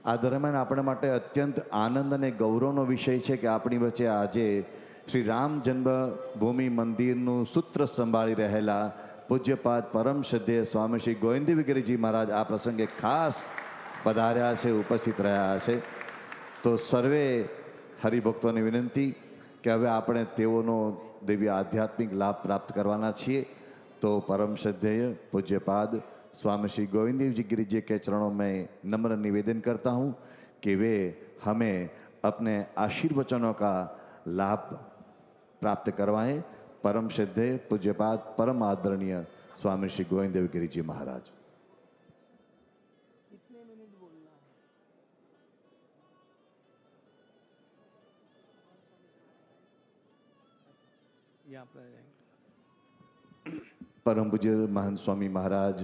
આ દરમિયાન આપણા માટે અત્યંત આનંદ અને ગૌરવનો વિષય છે કે આપણી વચ્ચે આજે શ્રી રામ જન્મભૂમિ મંદિરનું સૂત્ર સંભાળી રહેલા પૂજ્યપાદ પરમ શ્રદ્ધેય સ્વામી શ્રી ગોવિંદગીરીજી મહારાજ આ પ્રસંગે ખાસ પધાર્યા છે, ઉપસ્થિત રહ્યા છે. તો સર્વે હરિભક્તોની વિનંતી કે હવે આપણે તેઓનો દિવ્ય આધ્યાત્મિક લાભ પ્રાપ્ત કરવાના છીએ. तो परम श्रद्धेय पूज्यपाद स्वामी श्री गोविंद गिरी जी के चरणों में नम्र निवेदन करता हूँ कि वे हमें अपने आशीर्वचनों का लाभ प्राप्त करवाएं. परम श्रद्धेय पूज्यपाद परम आदरणीय स्वामी श्री गोविंद गिरी जी महाराज. परम पूज्य महंत स्वामी महाराज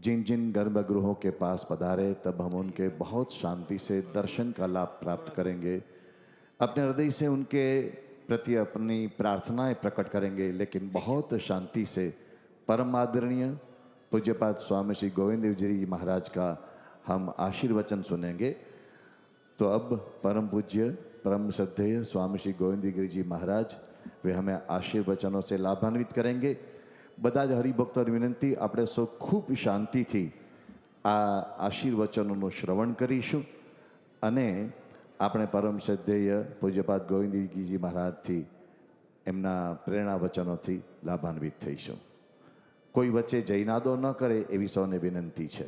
जिन जिन गर्भगृहों के पास पधारे तब हम उनके बहुत शांति से दर्शन का लाभ प्राप्त करेंगे. अपने हृदय से उनके प्रति अपनी प्रार्थनाएं प्रकट करेंगे, लेकिन बहुत शांति से परम आदरणीय पूज्यपाद स्वामी श्री गोविंद जी महाराज का हम आशीर्वचन सुनेंगे. तो अब परम पूज्य परम श्रद्धेय स्वामी श्री गोविंद गिरी जी महाराज वे हमें आशीर्वचनों से लाभान्वित करेंगे. બધા જ હરિભક્તોની વિનંતી, આપણે સૌ ખૂબ શાંતિથી આ આશીર્વચનોનું શ્રવણ કરીશું અને આપણે પરમ શ્રદ્ધેય પૂજ્યપાદ ગોવિંદગીરીજી મહારાજથી એમના પ્રેરણા વચનોથી લાભાન્વિત થઈશું. કોઈ વચ્ચે જયનાદો ન કરે એવી સૌને વિનંતી છે.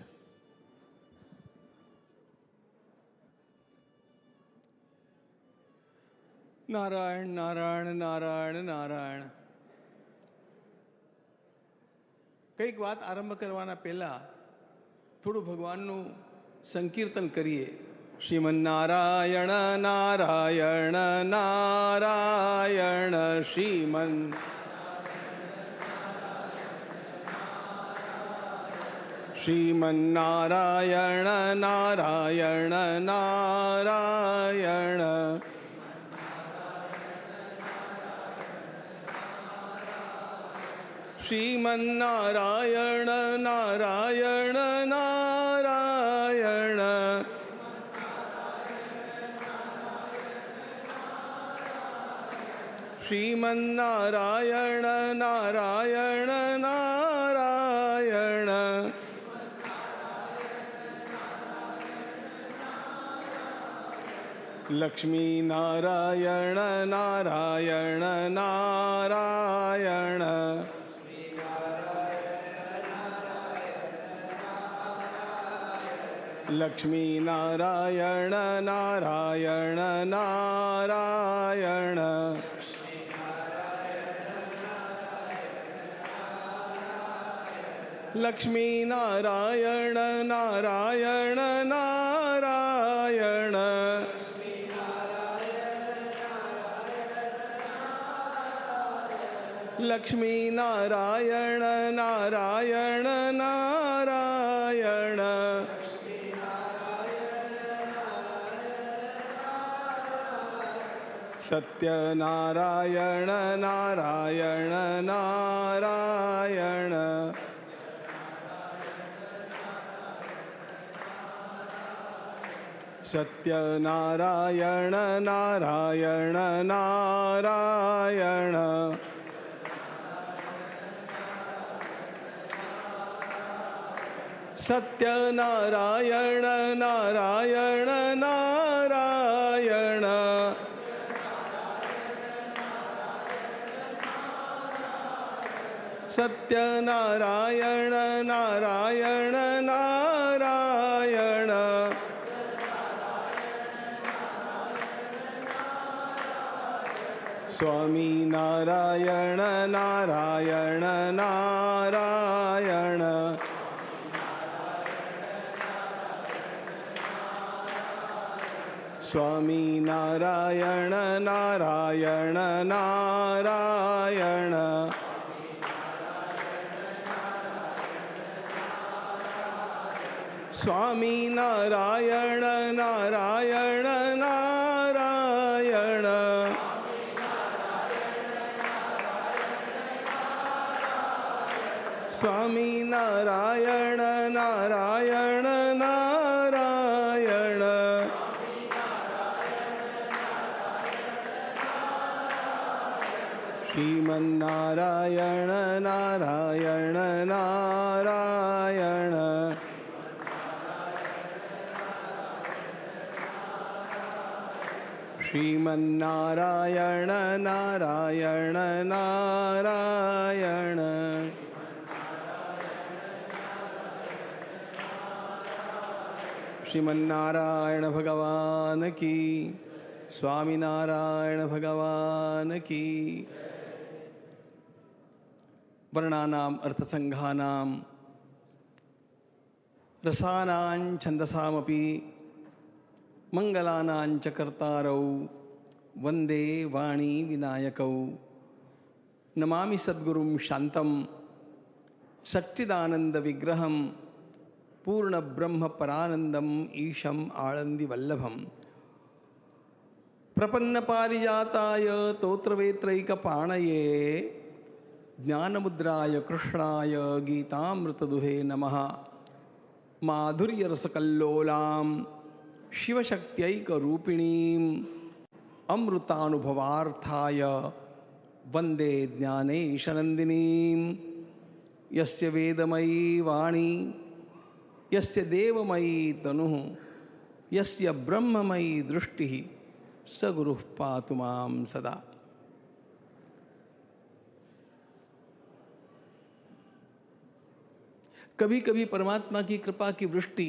નારાયણ નારાયણ નારાયણ નારાયણ. કંઈક વાત આરંભ કરવાના પહેલાં થોડું ભગવાનનું સંકીર્તન કરીએ. શ્રીમન નારાયણ નારાયણ નારાયણ શ્રીમન શ્રીમન નારાયણ નારાયણ નારાયણ श्रीमन नारायण नारायण नारायण श्रीमन नारायण नारायण नारायण लक्ष्मी नारायण नारायण नारायण लक्ष्मी नारायण नारायण नारायण लक्ष्मी नारायण नारायण नारायण लक्ष्मी नारायण नारायण नारायण सत्यनारायण नारायण नारायण सत्यनारायण नारायण नारायण सत्यनारायण नारायण नारायण सत्यनारायण नारायण नारायण स्वामी नारायण नारायण नारायण स्वामी नारायण नारायण नारायण स्वामी नारायण नारायण नारायण स्वामी नारायण नारायण नारायण श्रीमन्नारायण नारायण नारायण श्रीमन्नारायण नारायण नारायण श्रीमन्नारायण भगवान की, स्वामीनारायण भगवान की। वर्णानाम् अर्थसंघानां रसानां छन्दसामपि मंगलानां च कर्तारौ वंदे वाणी विनायकौ। नमामि सद्गुरुं शान्तं सच्चिदानंद विग्रहं पूर्ण ब्रह्म परानंदम ईशम आनंदी वल्लभम। प्रपन्न पारिजाताय तोत्रवेत्रैकपाणये ज्ञानमुद्राय कृष्णाय गीतामृतदुहे नमः। माधुर्य रसकल्लोलां शिवशक्त्यैकरूपिणीम् अमृतानुभवार्थाय वंदे ज्ञानेशनंदिनीं। यस्य वेदमयी वाणी यस्य देवमयी तनुः यस्य ब्रह्ममयी दृष्टिः स गुरुः पातु मां सदा। कभी कभी परमात्मा की कृपा की वृष्टि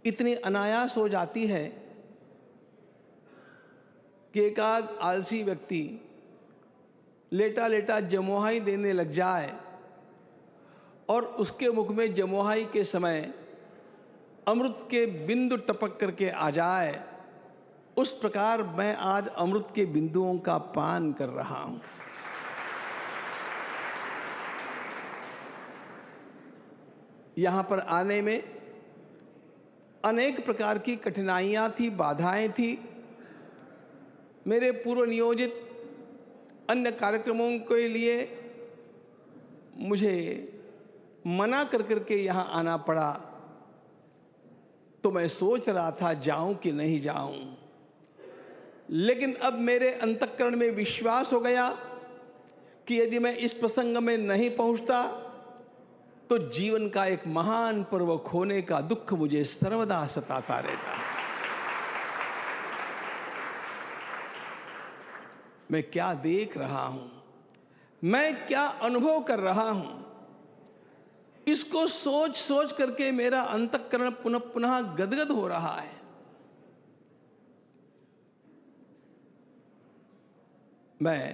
इतनी अनायास हो जाती है कि एकाध आलसी व्यक्ति लेटा लेटा जमोहाई देने लग जाए और उसके मुख में जमोहाई के समय अमृत के बिंदु टपक करके आ जाए। उस प्रकार मैं आज अमृत के बिंदुओं का पान कर रहा हूं। यहां पर आने में अनेक प्रकार की कठिनाइयां थी, बाधाएं थी। मेरे पूर्व नियोजित अन्य कार्यक्रमों के लिए मुझे मना कर करके यहाँ आना पड़ा। तो मैं सोच रहा था जाऊं कि नहीं जाऊं, लेकिन अब मेरे अंतःकरण में विश्वास हो गया कि यदि मैं इस प्रसंग में नहीं पहुंचता तो जीवन का एक महान पर्व खोने का दुख मुझे सर्वदा सताता रहता। मैं क्या देख रहा हूं, मैं क्या अनुभव कर रहा हूं, इसको सोच सोच करके मेरा अंतःकरण पुनः पुनः गदगद हो रहा है। मैं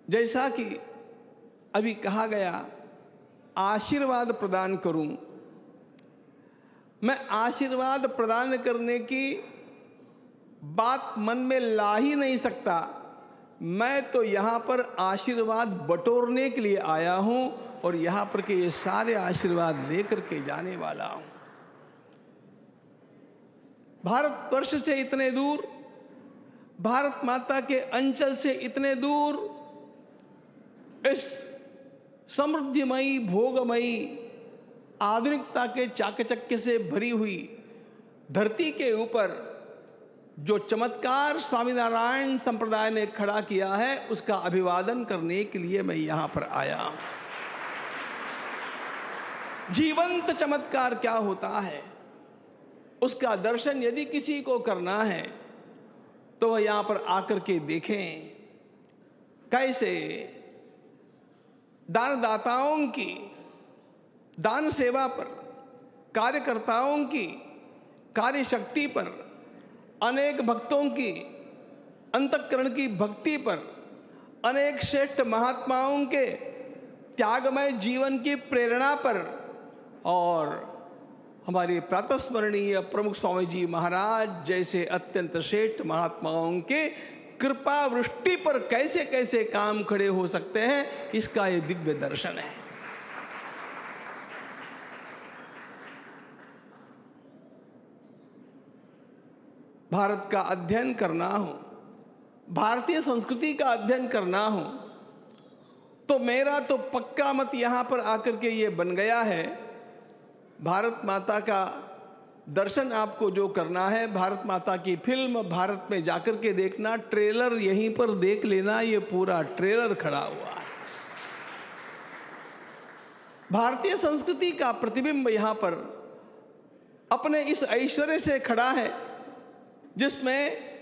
जैसा कि अभी कहा गया आशीर्वाद प्रदान करूं, मैं आशीर्वाद प्रदान करने की बात मन में ला ही नहीं सकता। मैं तो यहां पर आशीर्वाद बटोरने के लिए आया हूं और यहां पर के ये सारे आशीर्वाद लेकर के जाने वाला हूं। भारतवर्ष से इतने दूर, भारत माता के अंचल से इतने दूर, इस समृद्धिमयी भोगमयी आधुनिकता के चाकचक्य से भरी हुई धरती के ऊपर जो चमत्कार स्वामीनारायण संप्रदाय ने खड़ा किया है, उसका अभिवादन करने के लिए मैं यहां पर आया हूं। जीवंत चमत्कार क्या होता है, उसका दर्शन यदि किसी को करना है तो वह यहां पर आकर के देखें कैसे दानदाताओं की दान सेवा पर, कार्यकर्ताओं की कार्य शक्ति पर, अनेक भक्तों की अंतःकरण की भक्ति पर, अनेक श्रेष्ठ महात्माओं के त्यागमय जीवन की प्रेरणा पर और हमारे प्रातस्मरणीय प्रमुख स्वामी जी महाराज जैसे अत्यंत श्रेष्ठ महात्माओं के कृपा वृष्टि पर कैसे कैसे काम खड़े हो सकते हैं, इसका ये दिव्य दर्शन है। भारत का अध्ययन करना हो, भारतीय संस्कृति का अध्ययन करना हो, तो मेरा तो पक्का मत यहां पर आकर के ये बन गया है, भारत माता का दर्शन आपको जो करना है, भारत माता की फिल्म भारत में जाकर के देखना, ट्रेलर यहीं पर देख लेना, ये पूरा ट्रेलर खड़ा हुआ है। भारतीय संस्कृति का प्रतिबिंब यहां पर अपने इस ऐश्वर्य से खड़ा है, जिसमें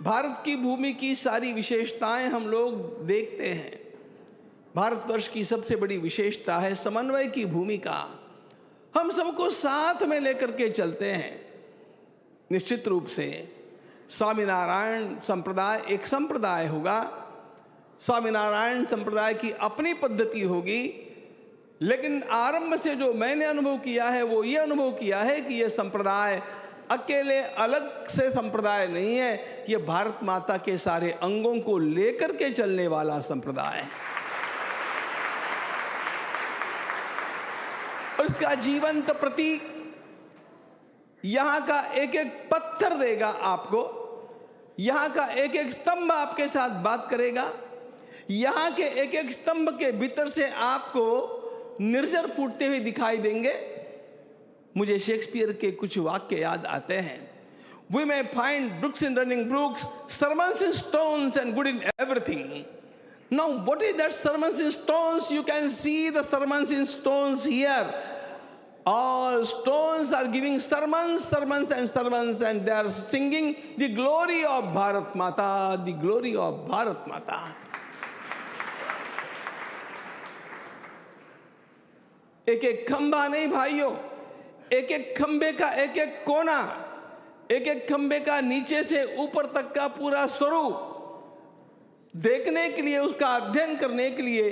भारत की भूमि की सारी विशेषताएं हम लोग देखते हैं। भारतवर्ष की सबसे बड़ी विशेषता है समन्वय की भूमिका। हम सबको साथ में लेकर के चलते हैं। निश्चित रूप से स्वामीनारायण संप्रदाय एक संप्रदाय होगा, स्वामीनारायण संप्रदाय की अपनी पद्धति होगी, लेकिन आरंभ से जो मैंने अनुभव किया है वो ये अनुभव किया है कि ये संप्रदाय अकेले अलग से संप्रदाय नहीं है, ये भारत माता के सारे अंगों को लेकर के चलने वाला संप्रदाय है। और इसका जीवंत प्रतीक यहां का एक एक पत्थर देगा आपको, यहां का एक एक स्तंभ आपके साथ बात करेगा, यहां के एक एक स्तंभ के भीतर से आपको निर्जर फूटते हुए दिखाई देंगे। मुझे शेक्सपियर के कुछ वाक्य याद आते हैं। We may find brooks in running brooks, sermons in stones and good in everything. Now what is that sermons in stones? You can see the sermons in stones here. All stones are giving sermons, sermons and sermons, and they are singing the glory of Bharat Mata, the glory of Bharat Mata. एक एक खंबा नहीं भाइयों, एक एक खंबे का एक एक कोना, एक एक खंबे का नीचे से ऊपर तक का पूरा स्वरूप देखने के लिए, उसका अध्ययन करने के लिए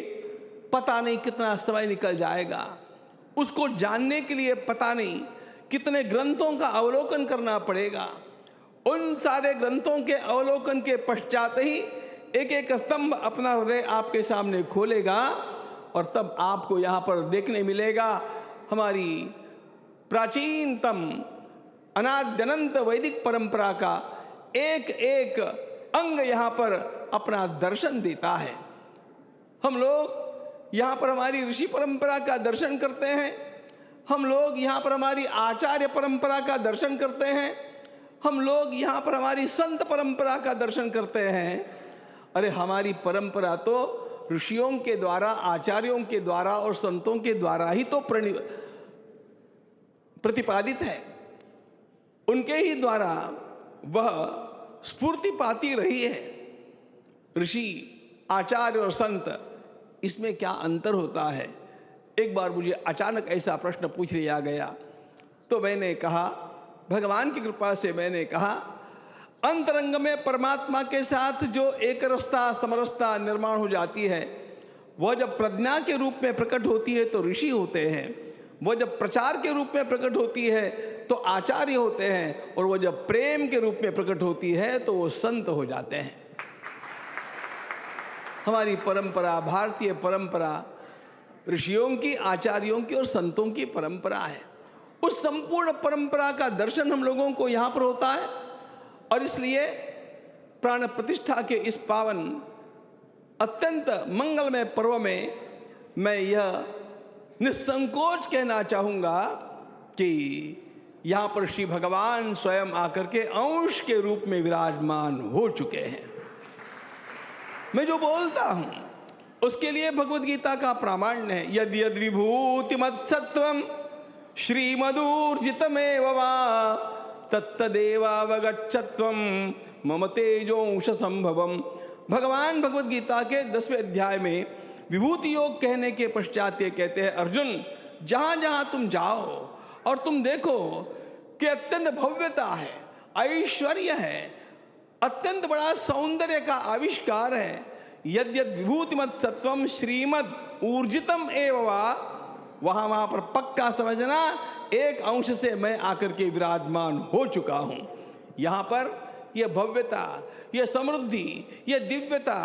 पता नहीं कितना समय निकल जाएगा। उसको जानने के लिए पता नहीं कितने ग्रंथों का अवलोकन करना पड़ेगा। उन सारे ग्रंथों के अवलोकन के पश्चात ही एक एक स्तंभ अपना हृदय आपके सामने खोलेगा, और तब आपको यहां पर देखने मिलेगा हमारी प्राचीनतम अनाद्यनंत वैदिक परंपरा का एक एक अंग यहां पर अपना दर्शन देता है। हम लोग यहां पर हमारी ऋषि परंपरा का दर्शन करते हैं, हम लोग यहां पर हमारी आचार्य परंपरा का दर्शन करते हैं, हम लोग यहां पर हमारी संत परंपरा का दर्शन करते हैं। अरे हमारी परंपरा तो ऋषियों के द्वारा, आचार्यों के द्वारा और संतों के द्वारा ही तो प्रतिपादित है। उनके ही द्वारा वह स्फूर्ति पाती रही है। ऋषि, आचार्य और संत, इसमें क्या अंतर होता है? एक बार मुझे अचानक ऐसा प्रश्न पूछ लिया गया, तो मैंने कहा, भगवान की कृपा से मैंने कहा, अंतरंग में परमात्मा के साथ जो एक रसता समरसता निर्माण हो जाती है, वह जब प्रज्ञा के रूप में प्रकट होती है तो ऋषि होते हैं, वह जब प्रचार के रूप में प्रकट होती है तो आचार्य होते हैं, और वह जब प्रेम के रूप में प्रकट होती है तो वो संत हो जाते हैं। हमारी परंपरा, भारतीय परंपरा ऋषियों की, आचार्यों की और संतों की परंपरा है। उस संपूर्ण परंपरा का दर्शन हम लोगों को यहां पर होता है, और इसलिए प्राण प्रतिष्ठा के इस पावन अत्यंत मंगलमय पर्व में मैं यह निसंकोच कहना चाहूंगा कि यहां पर श्री भगवान स्वयं आकर के अंश के रूप में विराजमान हो चुके हैं। मैं जो बोलता हूं उसके लिए भगवद गीता का प्रामाण्य है। यद यद विभूति मत्सत्वम श्रीमदूर्जितमेव वा तत्तदेवावगच्छत्वम मम तेजोंश संभवम। भगवान भगवद गीता के 10वें अध्याय में विभूति योग कहने के पश्चात ये कहते हैं, अर्जुन जहां जहां तुम जाओ और तुम देखो कि अत्यंत भव्यता है, ऐश्वर्य है, अत्यंत बड़ा सौंदर्य का आविष्कार है। यद यद विभूतिमत सत्वम श्रीमद ऊर्जितम एव वा, वहां पर पक्का समझना, एक अंश से मैं आकर के विराजमान हो चुका हूं। यहां पर यह भव्यता, यह समृद्धि, यह दिव्यता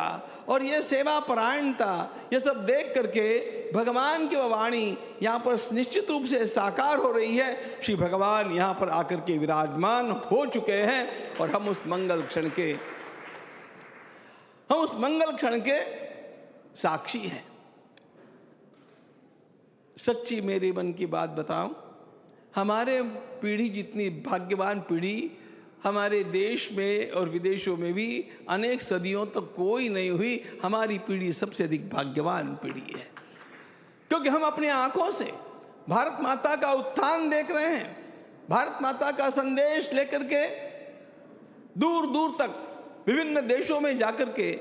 और यह सेवा परायणता, यह सब देख करके भगवान की वाणी यहाँ पर निश्चित रूप से साकार हो रही है। श्री भगवान यहाँ पर आकर के विराजमान हो चुके हैं, और हम उस मंगल क्षण के साक्षी हैं। सच्ची मेरे मन की बात बताऊं, हमारे पीढ़ी जितनी भाग्यवान पीढ़ी हमारे देश में और विदेशों में भी अनेक सदियों तक कोई नहीं हुई। हमारी पीढ़ी सबसे अधिक भाग्यवान पीढ़ी है, क्योंकि हम अपनी आंखों से भारत माता का उत्थान देख रहे हैं। भारत माता का संदेश लेकर के दूर दूर तक विभिन्न देशों में जाकर के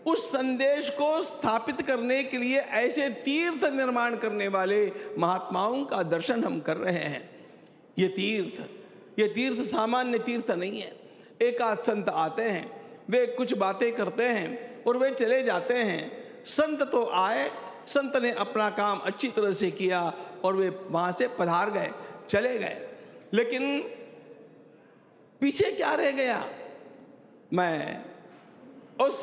उस संदेश को स्थापित करने के लिए ऐसे तीर्थ निर्माण करने वाले महात्माओं का दर्शन हम कर रहे हैं। ये तीर्थ सामान्य तीर्थ नहीं है। एक आध संत आते हैं, वे कुछ बातें करते हैं और वे चले जाते हैं। संत तो आए, संत ने अपना काम अच्छी तरह से किया और वे वहां से पधार गए, चले गए, लेकिन पीछे क्या रह गया? मैं उस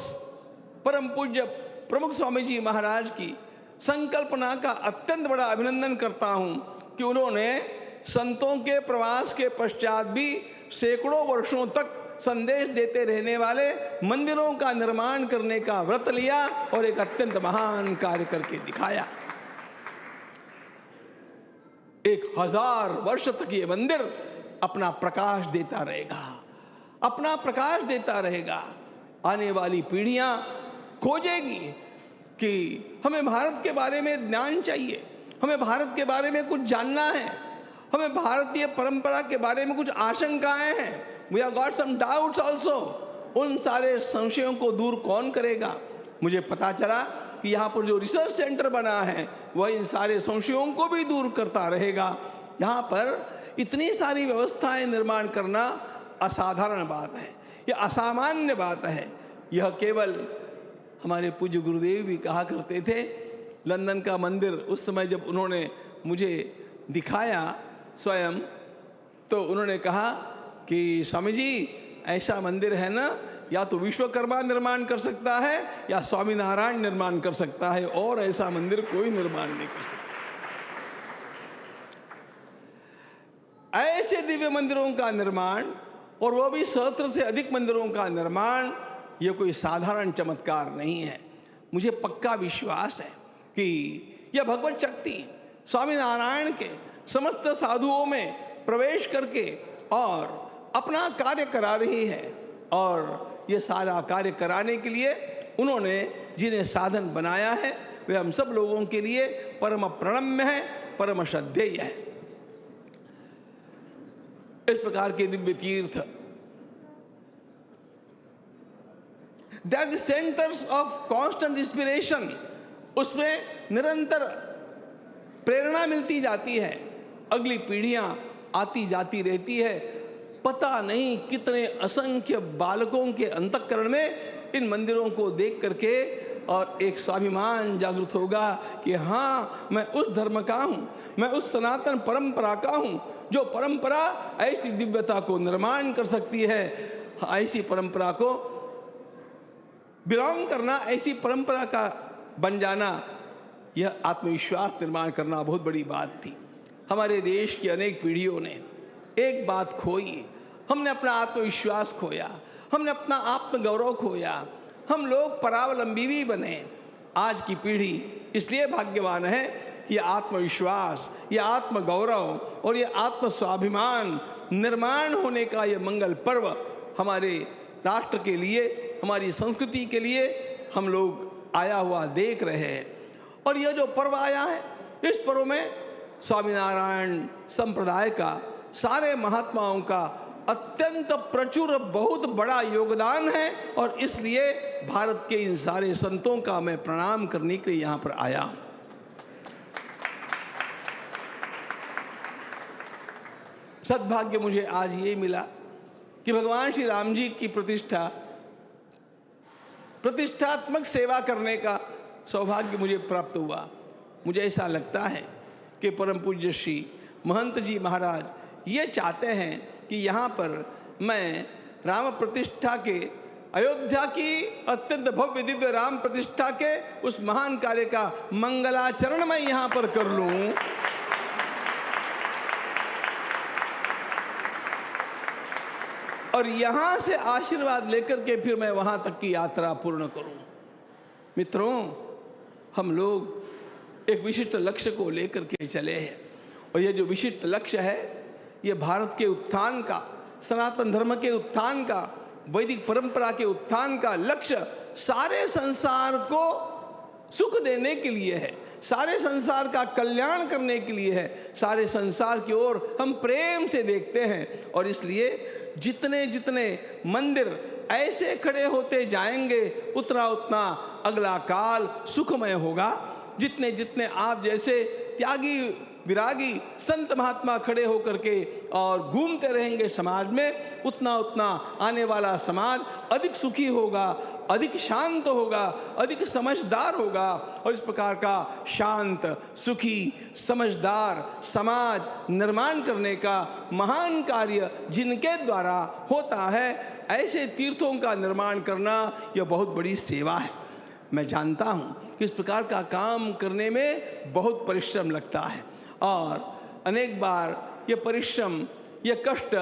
परम पूज्य प्रमुख स्वामी जी महाराज की संकल्पना का अत्यंत बड़ा अभिनंदन करता हूं कि उन्होंने संतों के प्रवास के पश्चात भी सैकड़ों वर्षों तक संदेश देते रहने वाले मंदिरों का निर्माण करने का व्रत लिया और एक अत्यंत महान कार्य करके दिखाया। 1000 वर्ष तक ये मंदिर अपना प्रकाश देता रहेगा, अपना प्रकाश देता रहेगा। आने वाली पीढ़ियां खोजेगी कि हमें भारत के बारे में ज्ञान चाहिए, हमें भारत के बारे में कुछ जानना है, हमें भारतीय परंपरा के बारे में कुछ आशंकाएं हैं। We have got some doubts also। उन सारे संशयों को दूर कौन करेगा? मुझे पता चला कि यहाँ पर जो रिसर्च सेंटर बना है वह इन सारे संशयों को भी दूर करता रहेगा। यहाँ पर इतनी सारी व्यवस्थाएं निर्माण करना असाधारण बात है, यह असामान्य बात है। यह केवल हमारे पूज्य गुरुदेव भी कहा करते थे। लंदन का मंदिर उस समय जब उन्होंने मुझे दिखाया स्वयं, तो उन्होंने कहा कि स्वामी जी ऐसा मंदिर है ना, या तो विश्वकर्मा निर्माण कर सकता है या स्वामीनारायण निर्माण कर सकता है, और ऐसा मंदिर कोई निर्माण नहीं कर सकता। ऐसे दिव्य मंदिरों का निर्माण, और वो भी 70 से अधिक मंदिरों का निर्माण, यह कोई साधारण चमत्कार नहीं है। मुझे पक्का विश्वास है कि यह भगवत शक्ति स्वामीनारायण के समस्त साधुओं में प्रवेश करके और अपना कार्य करा रही है। और ये सारा कार्य कराने के लिए उन्होंने जिन्हें साधन बनाया है वे हम सब लोगों के लिए परम प्रणम्य है, परम श्रद्धेय है। इस प्रकार के दिव्य तीर्थ they are the centres of constant inspiration, उसमें निरंतर प्रेरणा मिलती जाती है। अगली पीढ़ियां आती जाती रहती है। पता नहीं कितने असंख्य बालकों के अंतःकरण में इन मंदिरों को देख करके और एक स्वाभिमान जागृत होगा कि हाँ, मैं उस धर्म का हूँ, मैं उस सनातन परंपरा का हूँ जो परंपरा ऐसी दिव्यता को निर्माण कर सकती है। ऐसी परंपरा को बिलोंग करना, ऐसी परंपरा का बन जाना, यह आत्मविश्वास निर्माण करना बहुत बड़ी बात थी। हमारे देश की अनेक पीढ़ियों ने एक बात खोई, हमने अपना आत्मविश्वास खोया, हमने अपना आत्मगौरव खोया, हम लोग परावलंबी भी बने। आज की पीढ़ी इसलिए भाग्यवान है कि यह आत्मविश्वास, यह आत्मगौरव और यह आत्मस्वाभिमान निर्माण होने का यह मंगल पर्व हमारे राष्ट्र के लिए, हमारी संस्कृति के लिए हम लोग आया हुआ देख रहे हैं। और यह जो पर्व आया है, इस पर्व में स्वामीनारायण संप्रदाय का, सारे महात्माओं का अत्यंत प्रचुर बहुत बड़ा योगदान है। और इसलिए भारत के इन सारे संतों का मैं प्रणाम करने के लिए यहाँ पर आया हूँ। सद्भाग्य मुझे आज ये मिला कि भगवान श्री राम जी की प्रतिष्ठात्मक सेवा करने का सौभाग्य मुझे प्राप्त हुआ। मुझे ऐसा लगता है कि परम पूज्य श्री महंत जी महाराज ये चाहते हैं कि यहाँ पर मैं राम प्रतिष्ठा के, अयोध्या की अत्यंत भव्य दिव्य राम प्रतिष्ठा के उस महान कार्य का मंगलाचरण मैं यहाँ पर कर लूँ। और यहाँ से आशीर्वाद लेकर के फिर मैं वहाँ तक की यात्रा पूर्ण करूँ। मित्रों, हम लोग एक विशिष्ट लक्ष्य को लेकर के चले हैं, और यह जो विशिष्ट लक्ष्य है ये भारत के उत्थान का, सनातन धर्म के उत्थान का, वैदिक परंपरा के उत्थान का लक्ष्य सारे संसार को सुख देने के लिए है, सारे संसार का कल्याण करने के लिए है। सारे संसार की ओर हम प्रेम से देखते हैं और इसलिए जितने जितने मंदिर ऐसे खड़े होते जाएंगे उतना उतना अगला काल सुखमय होगा। जितने जितने आप जैसे त्यागी विरागी संत महात्मा खड़े होकर के और घूमते रहेंगे समाज में, उतना उतना आने वाला समाज अधिक सुखी होगा, अधिक शांत होगा, अधिक समझदार होगा। और इस प्रकार का शांत, सुखी, समझदार समाज निर्माण करने का महान कार्य जिनके द्वारा होता है, ऐसे तीर्थों का निर्माण करना यह बहुत बड़ी सेवा है। मैं जानता हूँ कि इस प्रकार का काम करने में बहुत परिश्रम लगता है और अनेक बार ये परिश्रम, ये कष्ट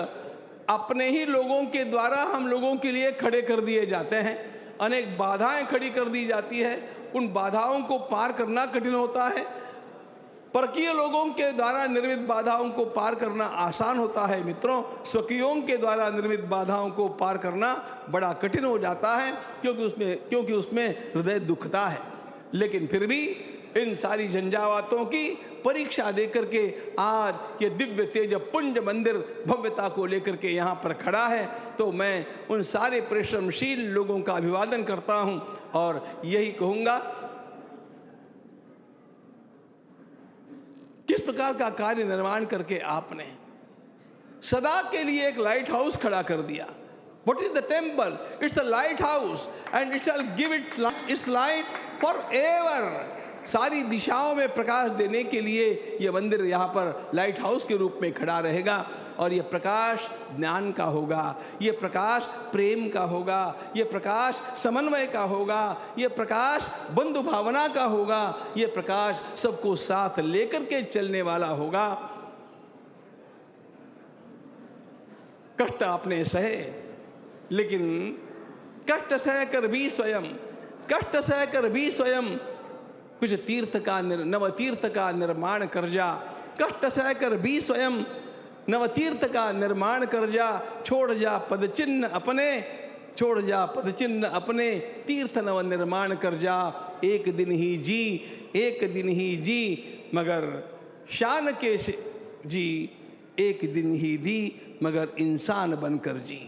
अपने ही लोगों के द्वारा हम लोगों के लिए खड़े कर दिए जाते हैं। अनेक बाधाएं खड़ी कर दी जाती है, उन बाधाओं को पार करना कठिन होता है। परकीय लोगों के द्वारा निर्मित बाधाओं को पार करना आसान होता है मित्रों, स्वकीयों के द्वारा निर्मित बाधाओं को पार करना बड़ा कठिन हो जाता है, क्योंकि उसमें हृदय दुखता है। लेकिन फिर भी इन सारी झंझावातों की परीक्षा देकर के आज ये दिव्य तेज पुंज मंदिर भव्यता को लेकर के यहाँ पर खड़ा है, तो मैं उन सारे परिश्रमशील लोगों का अभिवादन करता हूँ और यही कहूँगा, किस प्रकार का कार्य निर्माण करके आपने सदा के लिए एक लाइट हाउस खड़ा कर दिया। What is the temple? It's a lighthouse and it shall give its light forever. सारी दिशाओं में प्रकाश देने के लिए यह मंदिर यहाँ पर लाइट हाउस के रूप में खड़ा रहेगा और यह प्रकाश ज्ञान का होगा, यह प्रकाश प्रेम का होगा, यह प्रकाश समन्वय का होगा, यह प्रकाश बंधु भावना का होगा, यह प्रकाश सबको साथ लेकर के चलने वाला होगा। कष्ट आपने सहे, लेकिन कष्ट सहकर भी स्वयं, कष्ट सहकर भी स्वयं कुछ तीर्थ का नवतीर्थ का निर्माण कर जा। कष्ट सहकर भी स्वयं नवतीर्थ का निर्माण कर जा। छोड़ जा पद चिन्ह अपने, छोड़ जा पद चिन्ह अपने, तीर्थ नव निर्माण कर जा। एक दिन ही जी, एक दिन ही जी, मगर शान के जी, एक दिन ही दी मगर इंसान बनकर जी।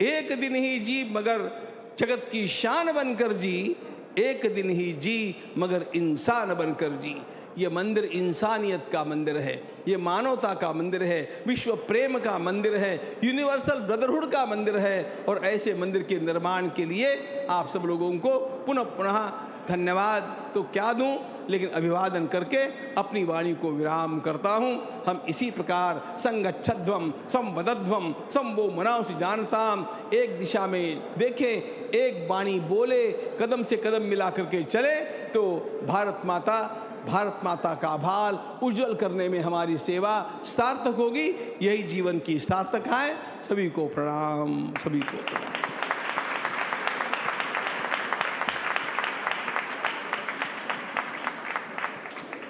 एक दिन ही जी मगर जगत की शान बनकर जी, एक दिन ही जी मगर इंसान बनकर जी। ये मंदिर इंसानियत का मंदिर है, ये मानवता का मंदिर है, विश्व प्रेम का मंदिर है, यूनिवर्सल ब्रदरहुड का मंदिर है। और ऐसे मंदिर के निर्माण के लिए आप सब लोगों को पुनः पुनः धन्यवाद तो क्या दूं, लेकिन अभिवादन करके अपनी वाणी को विराम करता हूं। हम इसी प्रकार संगच्छध्वम संवदध्वम संवो मनांसि जानताम, एक दिशा में देखें, एक वाणी बोले, कदम से कदम मिला करके चले, तो भारत माता का भाल उज्जवल करने में हमारी सेवा सार्थक होगी। यही जीवन की सार्थकता है। सभी को प्रणाम, सभी को प्रणाम।